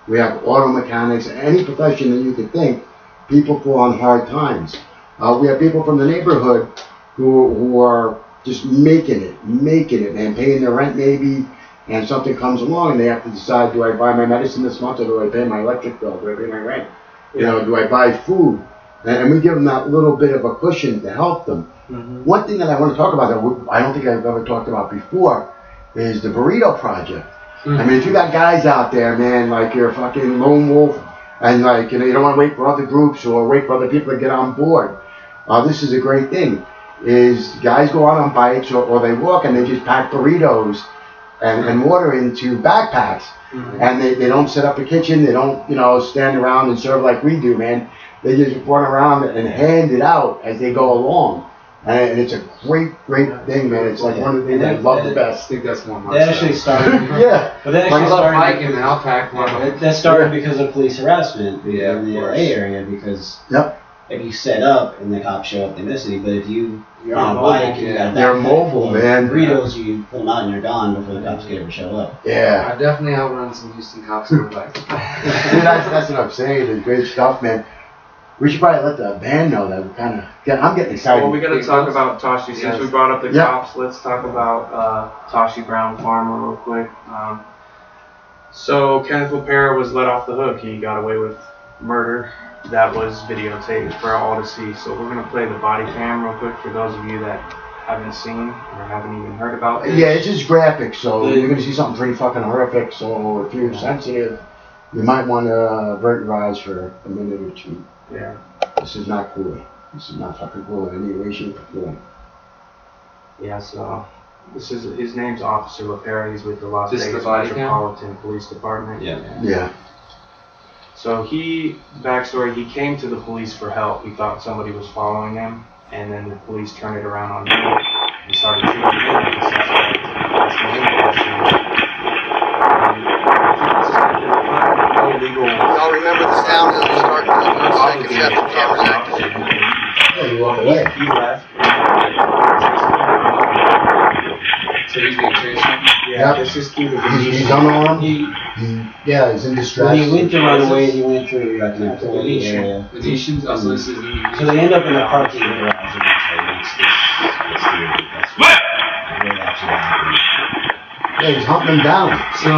we have auto mechanics, any profession that you could think, people fall on hard times. We have people from the neighborhood who are just making it, man, paying their rent maybe, and something comes along and they have to decide, do I buy my medicine this month or do I pay my electric bill, do I pay my rent? Do I buy food? And we give them that little bit of a cushion to help them. Mm-hmm. One thing that I want to talk about that I don't think I've ever talked about before is the Burrito Project. Mm-hmm. I mean, if you got guys out there, man, like you're a fucking lone wolf, and like, you don't want to wait for other groups or wait for other people to get on board, this is a great thing. Is guys go out on bikes or they walk and they just pack burritos and water into backpacks. Mm-hmm. And they don't set up a kitchen, they don't, stand around and serve like we do, man. They just run around and hand it out as they go along. And it's a great thing, man. It's like one of the things I love the best. I think that's one. That actually started. But that actually started. Biking and I'll pack one. That started because of police harassment in the LA area. Because if you set up and the cops show up, they miss you. But if you're on a bike and you got they're mobile, man. Burritos, you put them out and you're gone before the cops can ever show up. Yeah, I definitely outrun some Houston cops on a bike. That's what I'm saying. It's great stuff, man. We should probably let the band know that I'm getting excited. Well, we got to talk about Toshi. Since we brought up the cops, let's talk about Toshi Brown Farmer real quick. So Kenneth LaPera was let off the hook. He got away with murder that was videotaped for all to see. So we're going to play the body cam real quick for those of you that haven't seen or haven't even heard about this. Yeah, it's just graphic, so you're going to see something pretty fucking horrific. So if you're sensitive, you might want to avert your eyes for a minute or two. Yeah. This is not cool. This is not fucking cool in any way, shape, or form. Yeah, so his name's Officer LaPera. He's with the Las Vegas Metropolitan Police Department. Yeah. So backstory, he came to the police for help. He thought somebody was following him, and then the police turned it around on him and started treating him like a suspect, asking him questions. Y'all remember the sound of the start of the Second Step Powers Act? Yeah, you walk away. He left. So he's being chased? Yeah, it's just through the He's unarmed. He's in distress. When he went to run away, he went through like an employee area. Venetians? Also, this is So they end up in the parking garage eventually. That's where it actually happened. Yeah, he's hunting him down. So,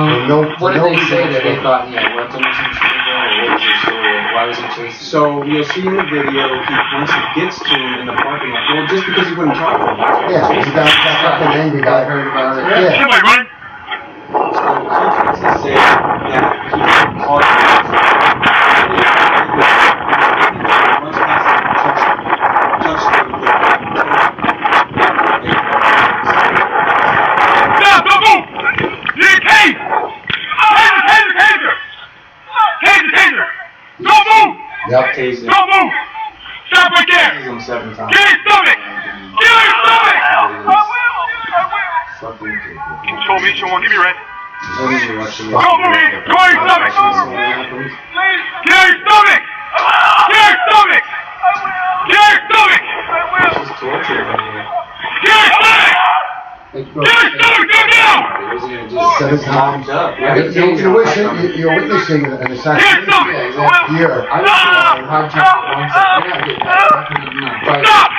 what did they say that they thought he had weapons and shit, or what was his story? Why was he chasing? So, you'll see in the video, once he gets to him in the parking lot, well, just because he wouldn't talk to him. Yeah, he's that fucking angry guy. I heard about it. Yeah. So, he tries to say that he called Yep. Taser. Don't move! Stop right there! Taser him 7 times. Get his stomach! Get his stomach! I will! Control me, someone, give me red. Don't move me! Go on your stomach! Get out your stomach! Get out your stomach! Get out your stomach! This is torture right here. Get out your stomach! Get out your stomach! Go down! 7 times. Up. You're witnessing an assassination here. Stop!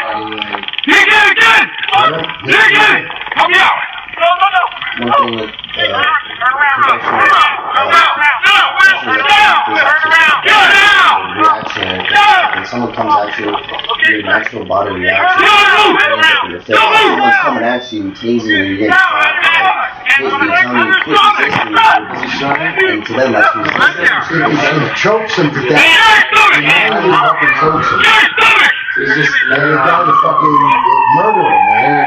Dig in again! Dig in! Help me out! One thing with Turn around! reaction, when someone comes at you, your natural body reaction, if someone's coming at you, tasing you, you get shot, they tell you quick resistance, and to them that's resistance. It chokes him to death. It chokes him. He's just And they're trying to fucking murder him, man.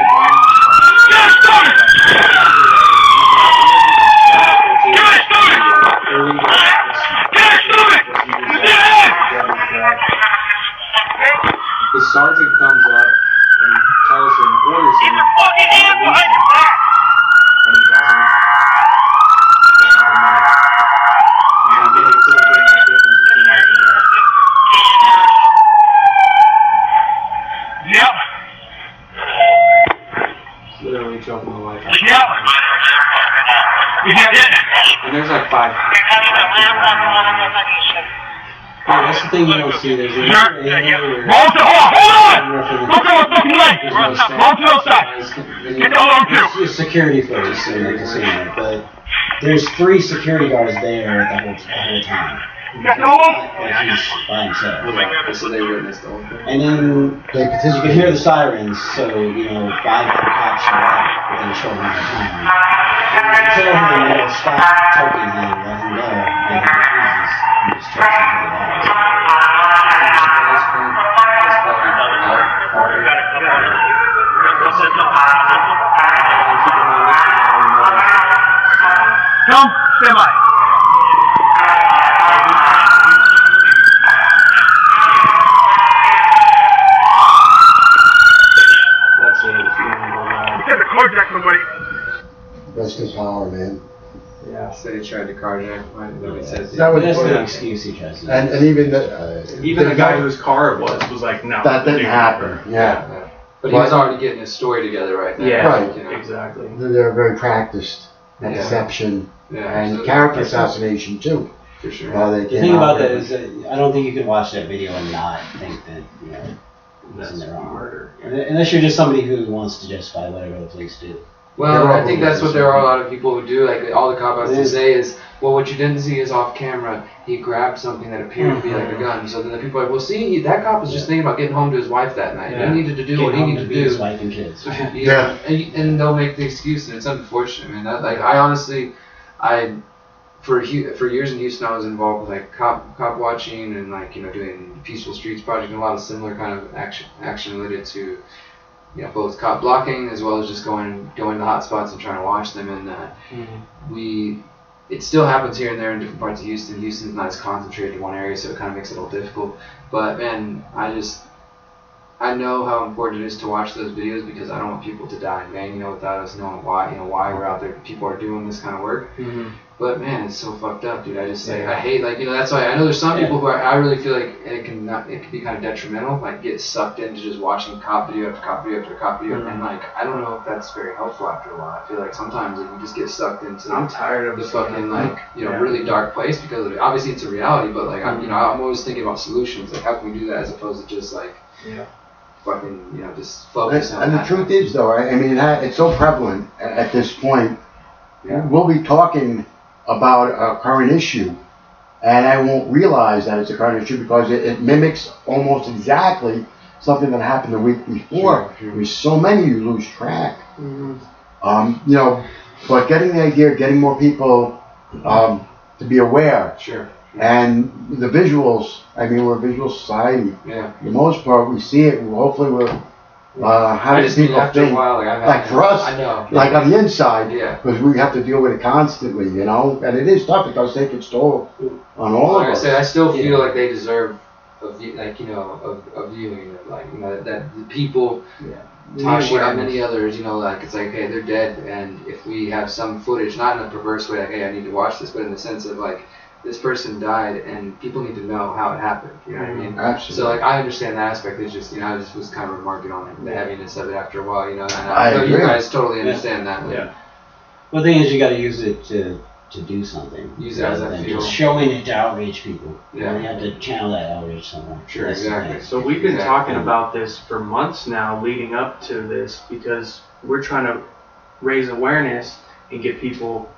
The sergeant comes up and tells him, orders him, and he doesn't. And then it could have been the difference between life and death. Yep. It's literally choking my life out. Yep. And there's like five people. Yeah, that's the thing you don't see. There's a Roll to, hold on! Don't go a fucking way! Roll to the side! Get the hold on too! It's just security folks in the casino, but there's 3 security guards there the whole time. Get the hold on! Like he's by himself. so they witnessed the whole thing. And then you can hear the sirens, so 5 cops show up within a short amount of time. And tell him to stop choking him, let him go, and he refuses. He just chokes him to the eyes. Come, stand by. That's it. If you want to go around. Get the carjack somebody. That's his power, man. Yeah. Said he tried to carjack. Nobody says That was That's funny. the excuse he tries to use. And even The guy whose car it was like, no. that didn't happen. Yeah. But he was already getting his story together right there. Yeah, Right. exactly. They're very practiced at Yeah. deception Yeah, and so- character assassination too. For sure. They The came thing out about that with- is that I don't think you can watch that video and not think that, That's isn't there wrong. murder. Unless you're just somebody who wants to justify whatever the police do. Well, I think that's what there are a lot of people who do. Like all the cop outs to say is, well, what you didn't see is off camera. He grabbed something that appeared to be like a gun. So then the people are like, well, see, that cop was just thinking about getting home to his wife that night. Yeah. He needed to do Get what he home needed to be his do. wife and kids. Yeah. And they'll make the excuse, and it's unfortunate, man. I honestly, for years in Houston, I was involved with like cop watching and doing Peaceful Streets Project and a lot of similar kind of action related to both cop blocking as well as just going to hot spots and trying to watch them. And it still happens here and there in different parts of Houston. Houston's not as concentrated in one area, so it kind of makes it a little difficult. But man, I know how important it is to watch those videos because I don't want people to die in vain, without us knowing why we're out there. People are doing this kind of work. Mm-hmm. But man, it's so fucked up, dude. I hate that's why I know there's some people who I really feel like it can be kind of detrimental, like get sucked into just watching cop video after cop video after cop video, and I don't know if that's very helpful after a while. I feel like sometimes you just get sucked into I'm tired of the seeing fucking it. really dark place because of it. Obviously it's a reality, but I'm always thinking about solutions, like how can we do that as opposed to just fucking just focus on and that. the truth is, though, it's so prevalent at this point. Yeah. We'll be talking about a current issue, and I won't realize that it's a current issue because it mimics almost exactly something that happened the week before. Sure. There's so many you lose track. Mm-hmm. But getting the idea, getting more people to be aware, Sure. and the visuals. We're a visual society. Yeah. For the most part, we see it. Hopefully, we're I having just think people after a think. while, Like for us, I know. like on the inside, Yeah. because we have to deal with it constantly, and it is tough. It does take its toll on all Like of I us. said, I still feel like they deserve a viewing of that the people, Tashi and many others, it's like, hey, they're dead, and if we have some footage, not in a perverse way, like, hey, I need to watch this, but in the sense of like, this person died, and people need to know how it happened. You know what I mean? Absolutely. So I understand that aspect. It's just I just was kind of remarking on the heaviness of it after a while. And I I know you agree. guys totally understand that. Yeah. Well, the thing is, you got to use it to do something. Use it as rather a than fuel. just showing it to outreach people. Yeah. You have to channel that outreach somewhere. Sure, That's the exactly. thing. So we've been Exactly. talking about this for months now, leading up to this, because we're trying to raise awareness and get people,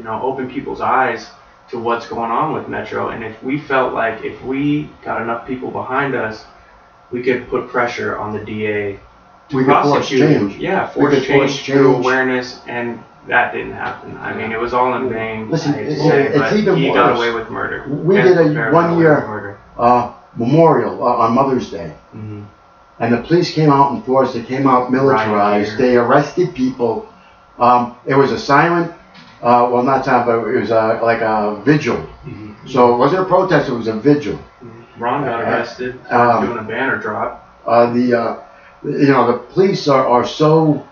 open people's eyes to what's going on with Metro. And if we felt like if we got enough people behind us, we could put pressure on the DA to We could force prosecute him. change. Yeah, We force could force change through change. awareness, and that didn't happen. It was all in vain. Listen, I hate to it's say, but even he got worse. away with murder. We And did a Rivera got away one-year with murder. memorial on Mother's Day, Mm-hmm. and the police came out in force. They came out militarized. They arrested people. It was a silent, well, not silent, but it was like a vigil. Mm-hmm. So it wasn't a protest, it was a vigil. Ron got arrested for doing a banner drop. The police are so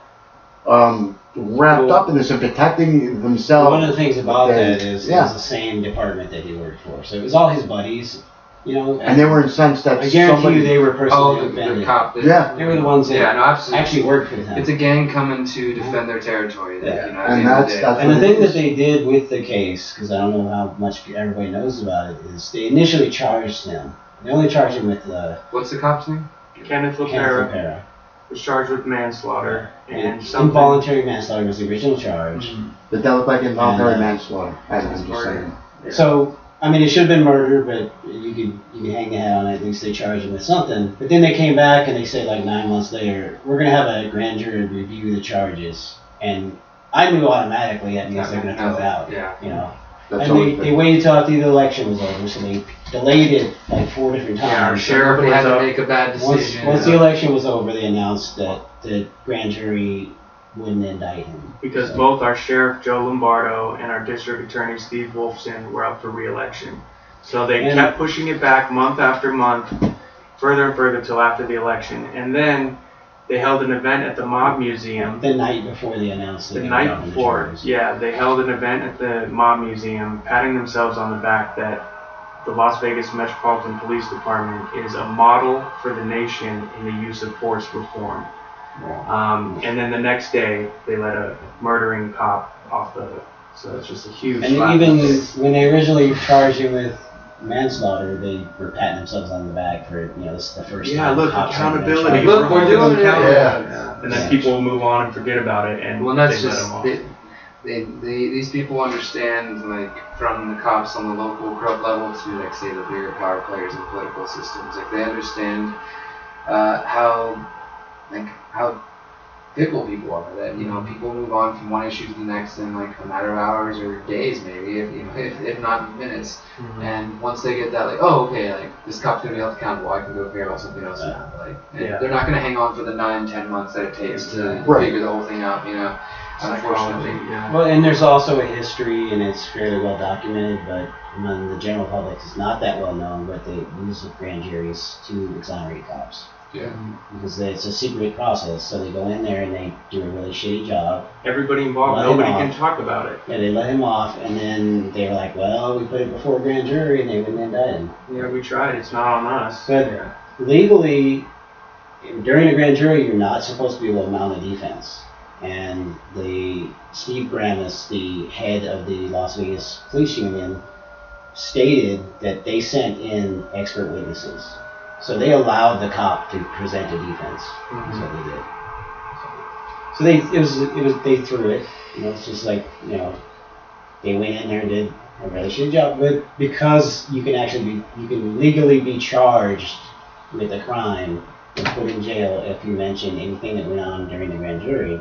wrapped up in this and protecting themselves. One of the things about that is it was the same department that he worked for, so it was all his buddies, and they were incensed that I guarantee you they were personally offended. The cop. They were the ones that absolutely. actually worked for him. It's a gang coming to defend their territory. And the thing that they did with the case, because I don't know how much everybody knows about it, is they initially charged him. They only charged him with what's the cop's name? Kenneth LaPera was charged with manslaughter and involuntary manslaughter was the original charge. But that looked like involuntary manslaughter. I'm just saying. So I mean, it should have been murder, but you can hang your hat on it. At least they charged him with something. But then they came back and they said, like 9 months later, we're gonna have a grand jury review the charges, and I knew automatically that means they're gonna throw it out. And they waited till after the election was over, so they delayed it like 4 different times. Our sheriff had to make a bad decision. Once the election was over, they announced that the grand jury wouldn't indict him. Because both our sheriff, Joe Lombardo, and our district attorney, Steve Wolfson, were up for re-election. So they kept pushing it back month after month, further and further till after the election. And then they held an event at the Mob Museum. The night before they announced it. The night before, they held an event at the Mob Museum, patting themselves on the back that the Las Vegas Metropolitan Police Department is a model for the nation in the use of force reform. And then the next day, they let a murdering cop off the hook. So it's just a huge. And even when they originally charged him with manslaughter, they were patting themselves on the back for, this is the first time. Yeah, look, accountability. Look, we're doing it. And then people will move on and forget about it, and that's they just let them off. These people understand, like, from the cops on the local corrupt level to, like, say, the bigger power players in political systems. Like, they understand how fickle people are. That people move on from one issue to the next in like a matter of hours or days, maybe, if not minutes. Mm-hmm. And once they get that, like, oh, okay, like this cop's gonna be held accountable, I can go figure out something else now. Like, they're not gonna hang on for the 9-10 months that it takes to figure the whole thing out. Unfortunately. Well, and there's also a history, and it's fairly well documented, but among the general public, it's not that well known. But they use grand juries to exonerate cops. Yeah. Because it's a secret process, so they go in there and they do a really shitty job. Everybody involved, nobody can talk about it. Yeah, they let him off, and then they're like, well, we put it before a grand jury, and they wouldn't indict him. Yeah, we tried. It's not on us. But legally, during a grand jury, you're not supposed to be able to mount a defense. And Steve Gramis, the head of the Las Vegas Police Union, stated that they sent in expert witnesses. So they allowed the cop to present a defense. That's what they did. So they threw it. It's just like, they went in there and did a really shitty job. But because you can legally be charged with a crime and put in jail if you mention anything that went on during the grand jury,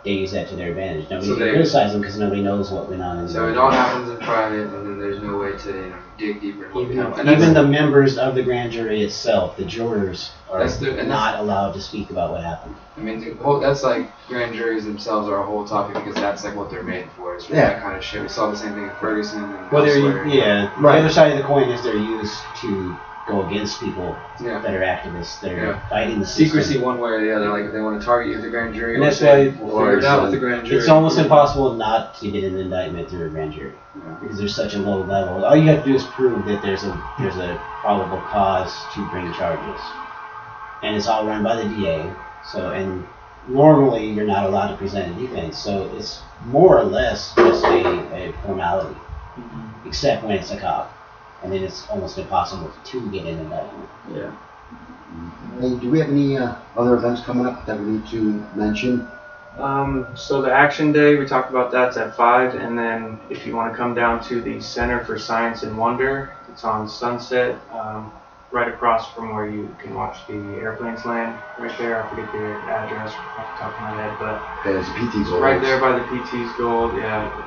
they use that to their advantage. Nobody can criticize them because nobody knows what went on. So it all happens in private, and then there's no way to dig deeper. Even the members of the grand jury itself, the jurors, are not allowed to speak about what happened. I mean, that's like grand juries themselves are a whole topic because that's like what they're made for. It's that kind of shit. We saw the same thing in Ferguson and elsewhere. The other side of the coin is they're used to go against people that are activists. They're fighting the system. Secrecy one way or the other. Like if they want to target you with the grand jury, and that's why we'll figure it out with the grand jury. It's almost impossible not to get an indictment through a grand jury because there's such a low level. All you have to do is prove that there's a probable cause to bring charges, and it's all run by the DA. So and normally you're not allowed to present a defense. So it's more or less just a formality, except when it's a cop. And then it's almost impossible to get an indictment. Yeah. Hey, do we have any other events coming up that we need to mention? So the Action Day, we talked about that's at 5, and then if you want to come down to the Center for Science and Wonder, it's on Sunset, right across from where you can watch the airplanes land, right there. I forget the address off the top of my head, but there's PT's Gold. Right there by the PT's Gold,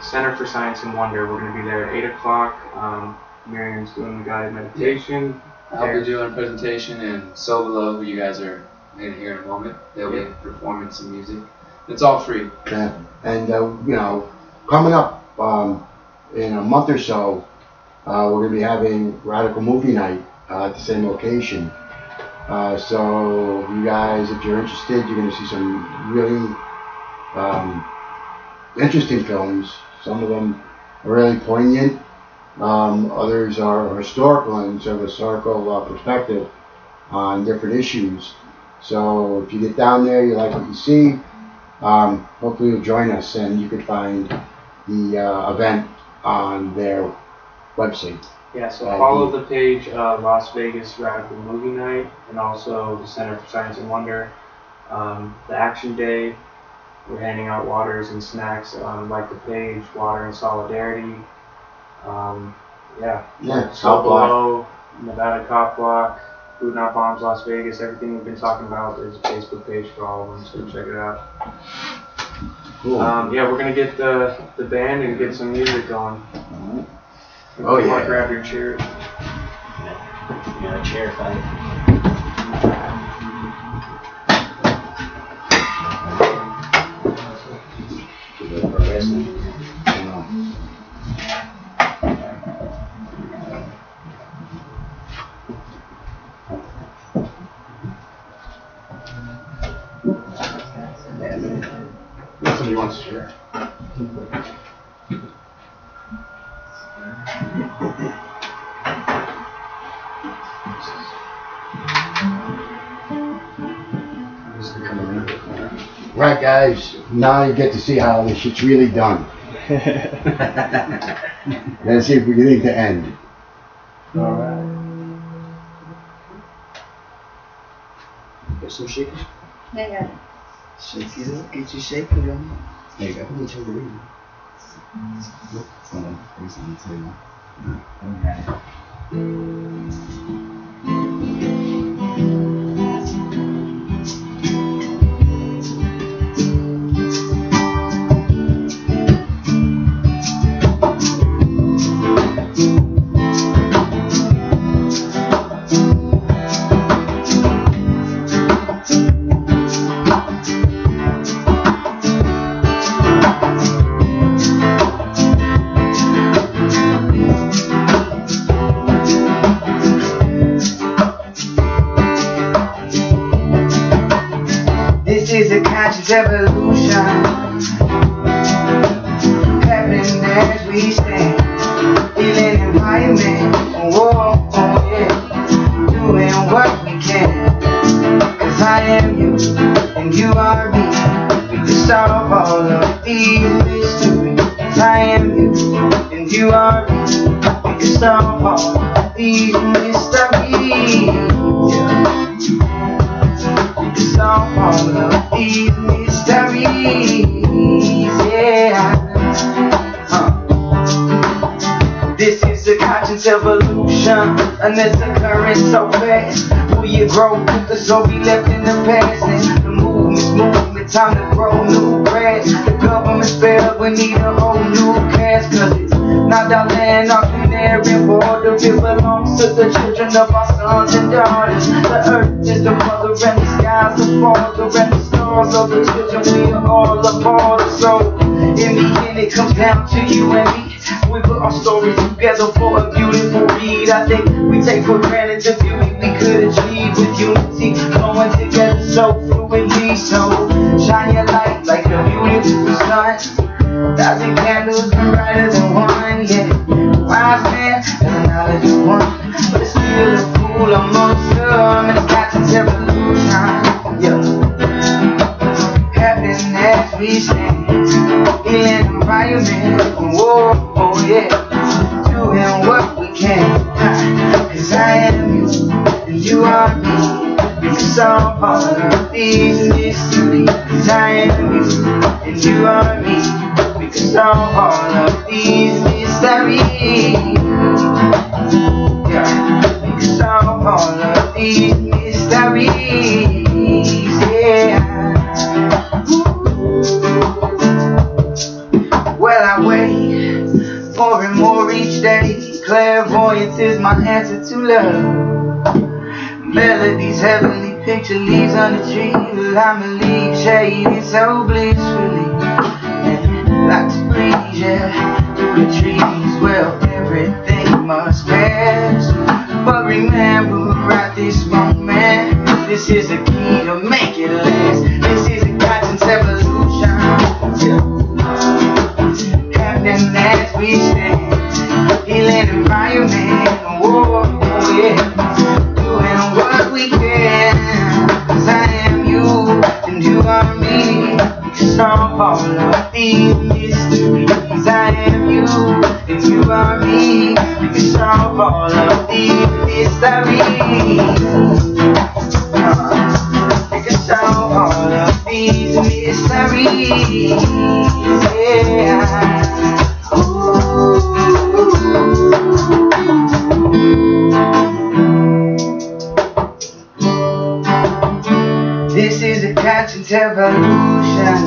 Center for Science and Wonder. We're going to be there at 8 o'clock. Miriam's doing the guided meditation. I'll be doing a presentation, and SoBelow, who you guys are going to hear in a moment, they'll be performing some music. It's all free. Yeah. And coming up in a month or so, we're going to be having Radical Movie Night at the same location. So you guys, if you're interested, you're going to see some really interesting films. Some of them are really poignant. Others are historical and sort of historical perspective on different issues. So if you get down there, you like what you see, hopefully you'll join us, and you could find the event on their website. Yeah, so follow the page of Las Vegas Radical Movie Night, and also the Center for Science and Wonder. The Action Day, we're handing out waters and snacks. Like the page, Water and Solidarity. SoBelow, Nevada Cop Block, Food Not Bombs Las Vegas, everything we've been talking about, there's a Facebook page for all of them, so check it out. Cool. We're going to get the band and get some music going. Oh, yeah. Grab your chairs. Yeah, chair fight. Somebody wants to share. Right, guys, now you get to see how this shit's really done. Let's see if we get it to end. Alright. Get some shakers? Yeah. Shake it up, get your shaker on. There you go. Let me turn the radio. Hold on, face on the table. Evolution happening as we stand, healing environment, doing what we can, 'cause I am you and you are me, we can solve all of these mysteries. 'Cause I am you and you are me, we can solve all of these mysteries. Solve all of these mysteries, This is a conscious evolution, and it's occurring so fast. Will you grow with us or be left in the past? And the movement's moving, time to grow new grass. The government's failed, we need a whole new cast, 'cause it's not our land, our canary border. It belongs to the children of our sons and daughters. The earth is the mother and the skies the father, and the stars of the children, we are all a part of. So in the end it comes down to you and me. We put our stories together for a beautiful read. I think we take for granted the beauty we could achieve with unity, flowing together so fluidly. So shine your light like a beautiful sun. 1,000 candles burn brighter than one, Wise man has a knowledge of one, but it's still a fool amongst them. And it's Captain's evolution, happening as we stand, healing environment, doing what we can, 'cause I am you and you are me, we can solve all of these mysteries. 'Cause I am you and you are me, we can solve all of these mysteries. We can solve all of these mysteries, Well, I wait more and more each day. Clairvoyance is my answer to love. with these heavenly picture leaves on the tree. Well, I'ma leave shaded so blissfully. And like to breeze, yeah, through the trees. Well, everything must pass. But remember, at this moment, this is the key to make it last. This is a constant evolution. Happening as we stand. Healing environment. Whoa, yeah. Doing what we can. 'Cause I am you and you are me. We can solve all of these mysteries. I am you and you are me. We can solve all of these mysteries. We can solve all of these mysteries. Yeah. Ooh. This is a constant evolution.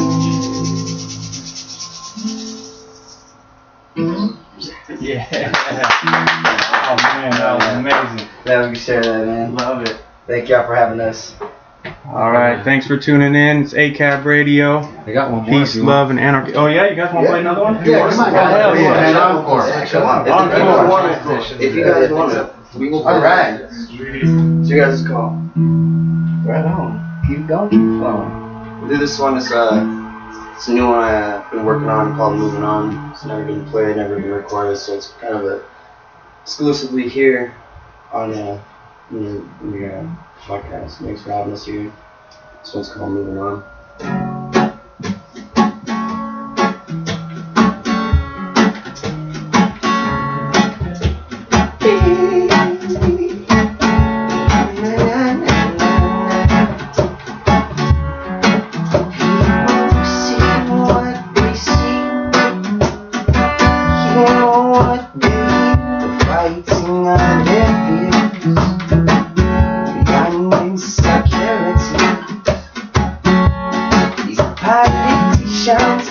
Yeah. Oh man, that was amazing. Glad we could share that, man. Love it. Thank y'all for having us. All right, thanks for tuning in. It's ACAB Radio. I got one more. Peace, love, and anarchy. Oh yeah, you guys want to play another one? Yeah, come on, guys. Hell yeah. Man, encore. Come on. If you guys want it, we will. All right. It's your guys' call. Right on. Keep going. Keep flowing. We'll do this one. It's a new one I've been working on called Moving On. It's never been played, never been recorded, so it's kind of exclusively here on the podcast. Thanks for having us here. This one's called Moving On.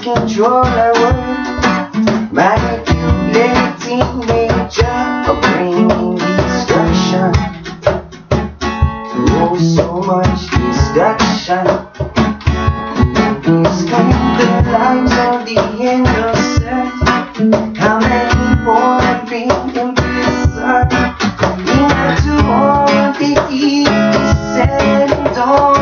Control our world, manipulating nature, or bringing destruction. Oh, so much destruction. These claim the lives of the innocent. How many more are being imprisoned? Into all the evil said and done.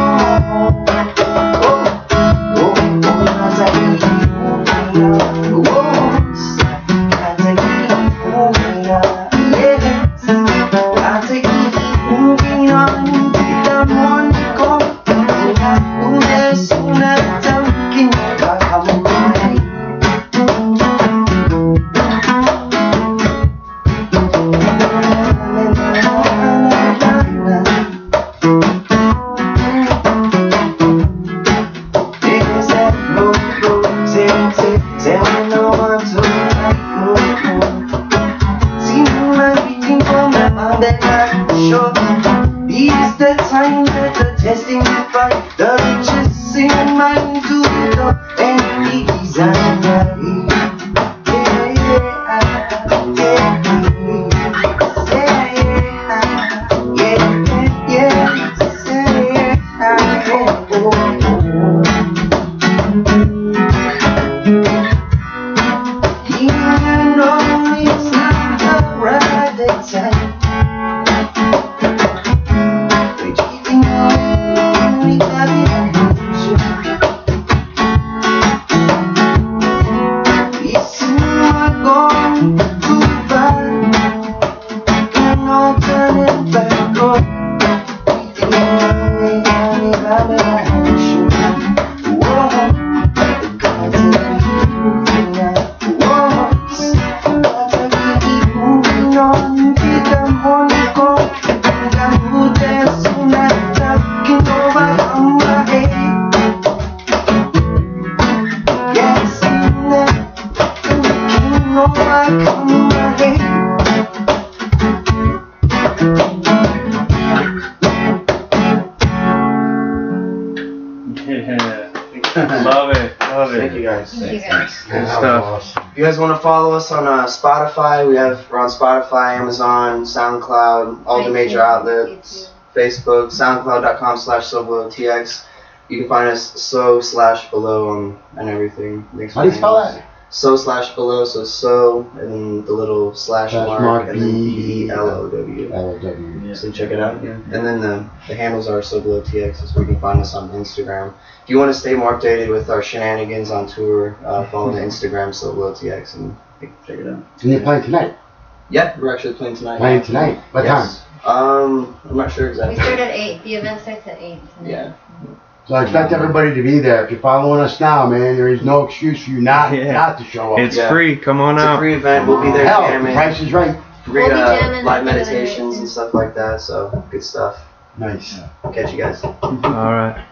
If you guys want to follow us on Spotify, we're on Spotify, Amazon, SoundCloud, all the major outlets, Facebook, SoundCloud.com/SoBelowTX. You can find us so/below and everything. Thanks How do you spell that? So/below, so and then the little slash mark, and then BELOW. LOW. So check it out. Yeah. And then the handles are SoBelowTX, so you can find us on Instagram. If you want to stay more updated with our shenanigans on tour, follow the Instagram SoBelowTX and check it out. And you're playing tonight? Yeah, we're actually playing tonight. Playing tonight? What time? I'm not sure We exactly. start at 8. The event starts at 8 tonight. Yeah. So I expect everybody to be there. If you're following us now, man, there is no excuse for you not to show up. It's free. Come on It's a out. free event. We'll be there Hell, the jamming. price is right. Free We'll be jamming live together. meditations and stuff like that. So good stuff. Nice. Catch you guys. All right.